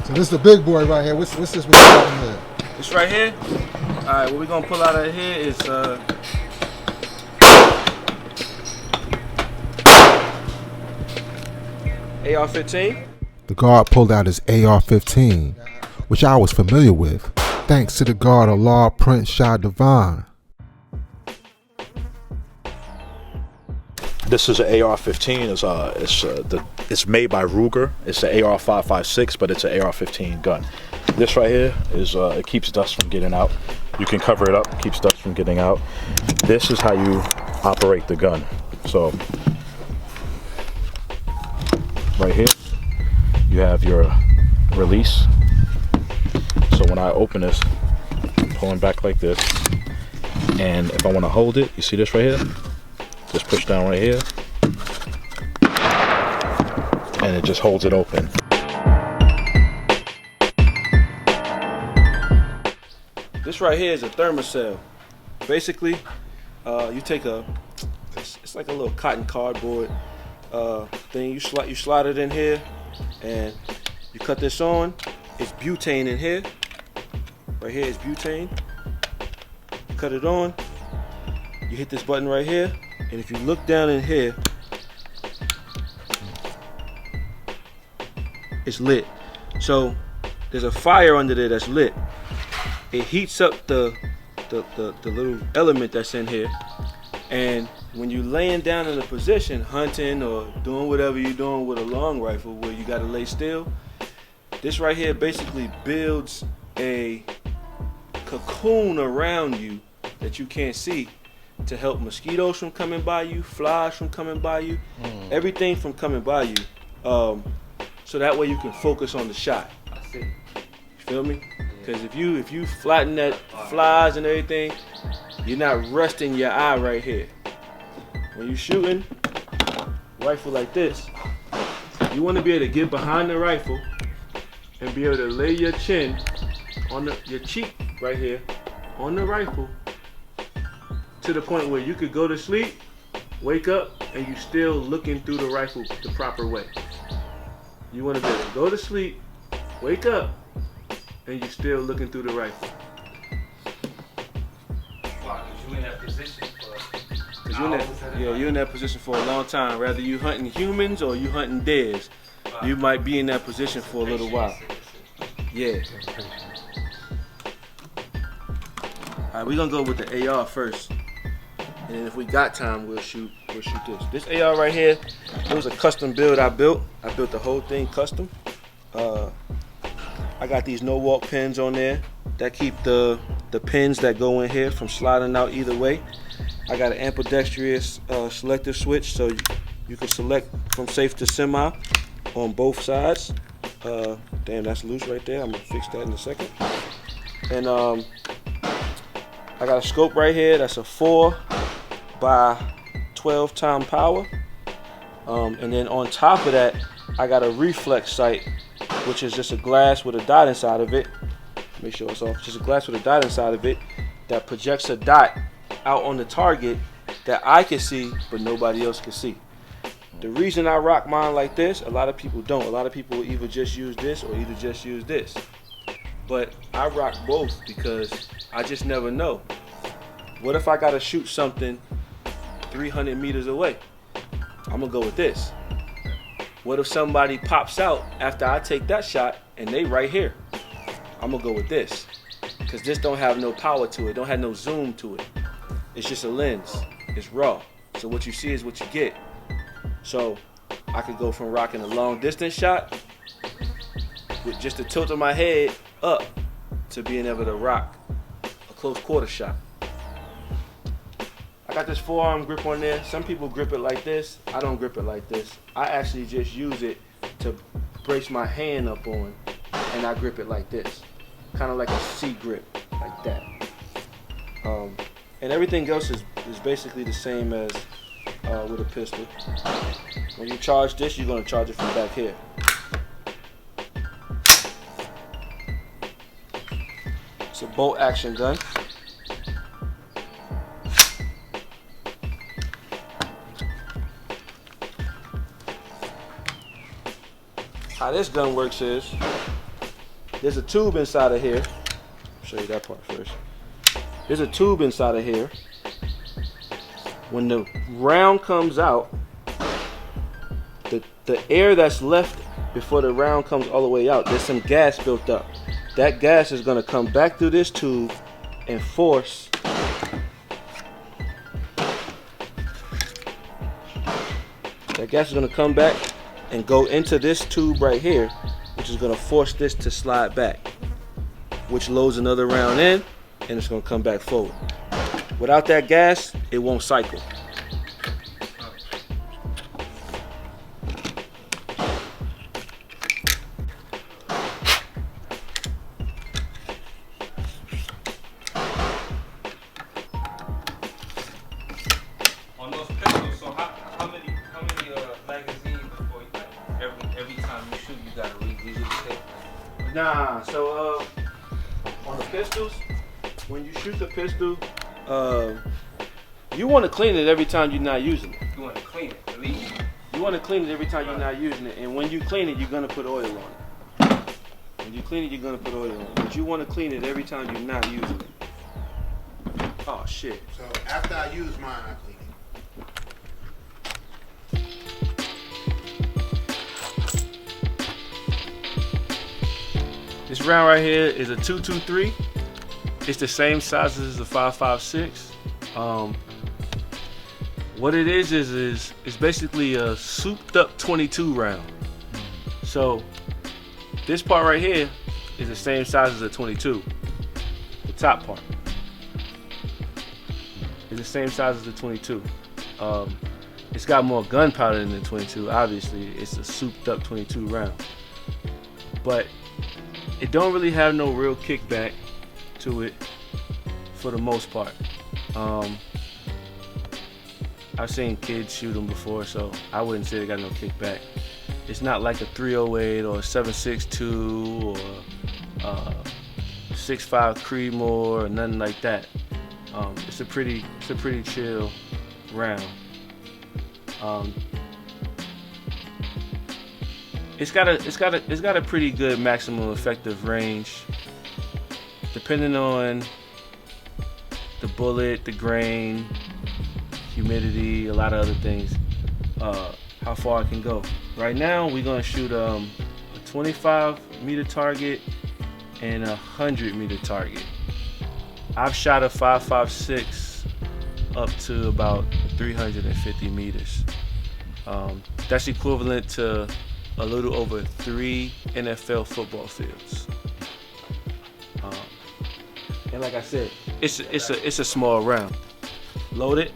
So this is the big boy right here. What's this we got in here? This right here? Alright, what we're gonna pull out of here is AR-15. The guard pulled out his AR-15, which I was familiar with, thanks to the guard Allah Prince Shah Devon. This is an AR-15. It's made by Ruger. It's the AR-556, but it's an AR-15 gun. This right here is it keeps dust from getting out. You can cover it up, keeps dust from getting out. This is how you operate the gun. So right here, you have your release. So when I open this, I'm pulling back like this, and if I want to hold it, you see this right here? Just push down right here, and it just holds it open. This right here is a thermocell. Basically, you take it's like a little cotton cardboard thing. You slide it in here, and you cut this on. It's butane in here. Right here is butane. You cut it on. You hit this button right here, and if you look down in here, it's lit. So there's a fire under there that's lit. It heats up the little element that's in here, and when you're laying down in a position, hunting or doing whatever you're doing with a long rifle where you gotta lay still, this right here basically builds a cocoon around you that you can't see to help mosquitoes from coming by you, flies from coming by you, everything from coming by you, so that way you can focus on the shot. I see. You feel me? Because if you flatten that flies and everything, you're not resting your eye right here. When you're shooting rifle like this, you want to be able to get behind the rifle and be able to lay your chin on your cheek right here on the rifle to the point where you could go to sleep, wake up, and you still looking through the rifle the proper way. You want to be able to go to sleep, wake up, and you're still looking through the rifle. Wow, because you in that position for You're in that position for a long time. Whether you hunting humans or you hunting deers, you might be in that position for a little while. Yeah. Alright, we're gonna go with the AR first. And then if we got time, we'll shoot this. This AR right here, it was a custom build I built. I built the whole thing custom. I got these no-walk pins on there that keep the pins that go in here from sliding out either way. I got an ambidextrous selective switch, so you can select from safe to semi on both sides. Damn, that's loose right there. I'm gonna fix that in a second. And I got a scope right here. That's a 4 by 12 time power. And then on top of that, I got a reflex sight, which is just a glass with a dot inside of it. Make sure it's off. Just a glass with a dot inside of it that projects a dot out on the target that I can see, but nobody else can see. The reason I rock mine like this, a lot of people don't. A lot of people either just use this or either just use this. But I rock both because I just never know. What if I gotta shoot something 300 meters away? I'm gonna go with this. What if somebody pops out after I take that shot and they right here? I'm gonna go with this. Cause this don't have no power to it, don't have no zoom to it. It's just a lens, it's raw. So what you see is what you get. So I could go from rocking a long distance shot with just the tilt of my head up to being able to rock a close quarter shot. I got this forearm grip on there. Some people grip it like this. I don't grip it like this. I actually just use it to brace my hand up on, and I grip it like this. Kind of like a C grip, like that. And everything else is basically the same as with a pistol. When you charge this, you're gonna charge it from back here. It's a bolt action gun. How this gun works is, there's a tube inside of here. I'll show you that part first. There's a tube inside of here. When the round comes out, the air that's left before the round comes all the way out, there's some gas built up. That gas is gonna come back through this tube and force that gas is gonna come back and go into this tube right here, which is gonna force this to slide back, which loads another round in, and it's gonna come back forward. Without that gas, it won't cycle. On those pistols, so how many magazines before you, like, every time you shoot you gotta revisit the tape? Nah, so on the pistols, when you shoot the pistol, you want to clean it every time you're not using it. You wanna clean it, at least. You want to clean it every time you're not using it, and when you clean it, you're gonna put oil on it. When you clean it, you're gonna put oil on it, but you want to clean it every time you're not using it. Oh shit. So after I use mine, I clean it. This round right here is a 223. It's the same size as the 5.56. What it is it's basically a souped up 22 round. So this part right here is the same size as a 22. The top part is the same size as the 22. It's got more gunpowder than the 22. Obviously, it's a souped up 22 round, but it don't really have no real kickback to it for the most part. I've seen kids shoot them before, so I wouldn't say they got no kickback. It's not like a 308 or a 7.62 or 6.5 Creedmoor or nothing like that. It's a pretty chill round. It's got a pretty good maximum effective range, depending on the bullet, the grain, humidity, a lot of other things. How far it can go. Right now, we're gonna shoot a 25 meter target and a 100 meter target. I've shot a 5.56 up to about 350 meters. That's equivalent to a little over 3 NFL football fields. And like I said, it's a small round. Load it.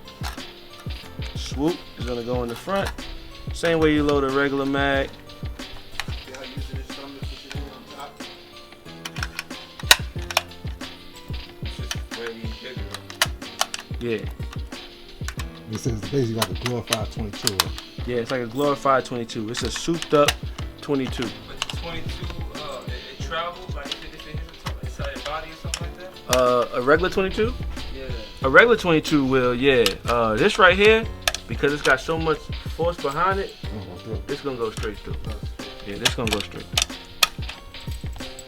Swoop is gonna go in the front. Same way you load a regular mag. See how using this thumb to push it in on top? It's just way bigger. Yeah. It says basically like a glorified 22. Yeah, it's like a glorified 22. It's a souped up 22. But the 22, it travels, like if it hits inside your body or something like that? A regular 22? Yeah. A regular 22 will, yeah. This right here, because it's got so much force behind it, it's gonna go straight through. Yeah, this gonna go straight through.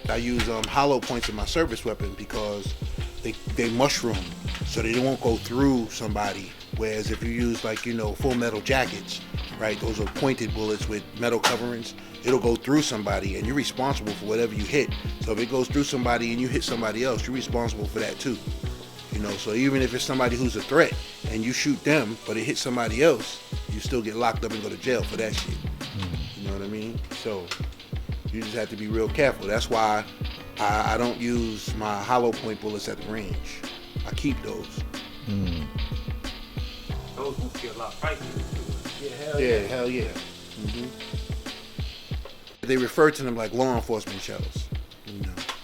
I use hollow points in my service weapon because they mushroom, so they won't go through somebody. Whereas if you use like full metal jackets, right? Those are pointed bullets with metal coverings. It'll go through somebody, and you're responsible for whatever you hit. So if it goes through somebody and you hit somebody else, you're responsible for that too. So even if it's somebody who's a threat and you shoot them, but it hits somebody else, you still get locked up and go to jail for that shit. You know what I mean? So you just have to be real careful. That's why I don't use my hollow point bullets at the range. I keep those. Those ones get a lot pricier. Yeah, Hell yeah. They refer to them like law enforcement shells.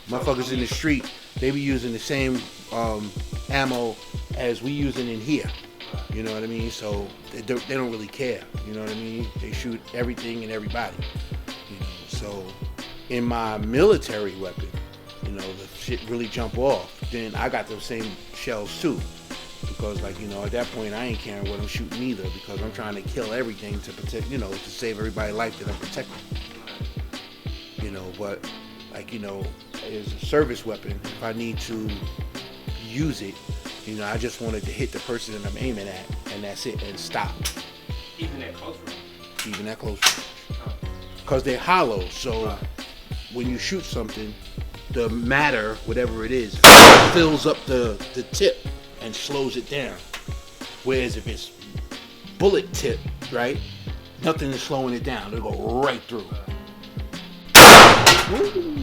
Motherfuckers in the street, they be using the same ammo as we using in here. You know what I mean? So they don't really care. You know what I mean? They shoot everything and everybody. So in my military weapon, the shit really jump off. Then I got those same shells too. Because at that point I ain't caring what I'm shooting either, because I'm trying to kill everything to protect, to save everybody's life that I'm protecting. But is a service weapon. If I need to use it, you know, I just wanted to hit the person that I'm aiming at, and that's it, and stop. Even at close range. Even that close, because they're hollow. So when you shoot something, the matter, whatever it is, fills up the tip and slows it down. Whereas if it's bullet tip, right, nothing is slowing it down. It'll go right through. Woo.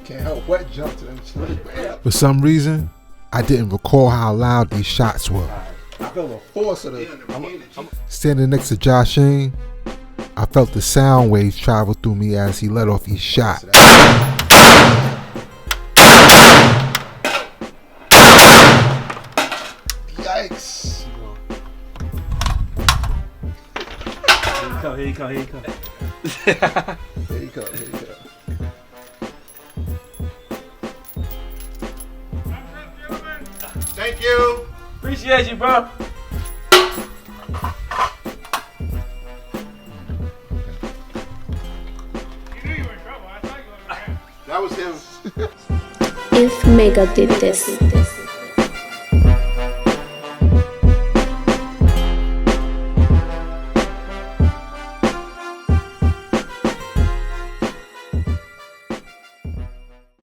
Can't help but jump to them. For some reason, I didn't recall how loud these shots were. I feel the force of the. Standing next to Jasheem, I felt the sound waves travel through me as he let off each shot. Yikes! Here you come. Here you go. Thank you. Appreciate you, bro. That was him. If Mecca did this.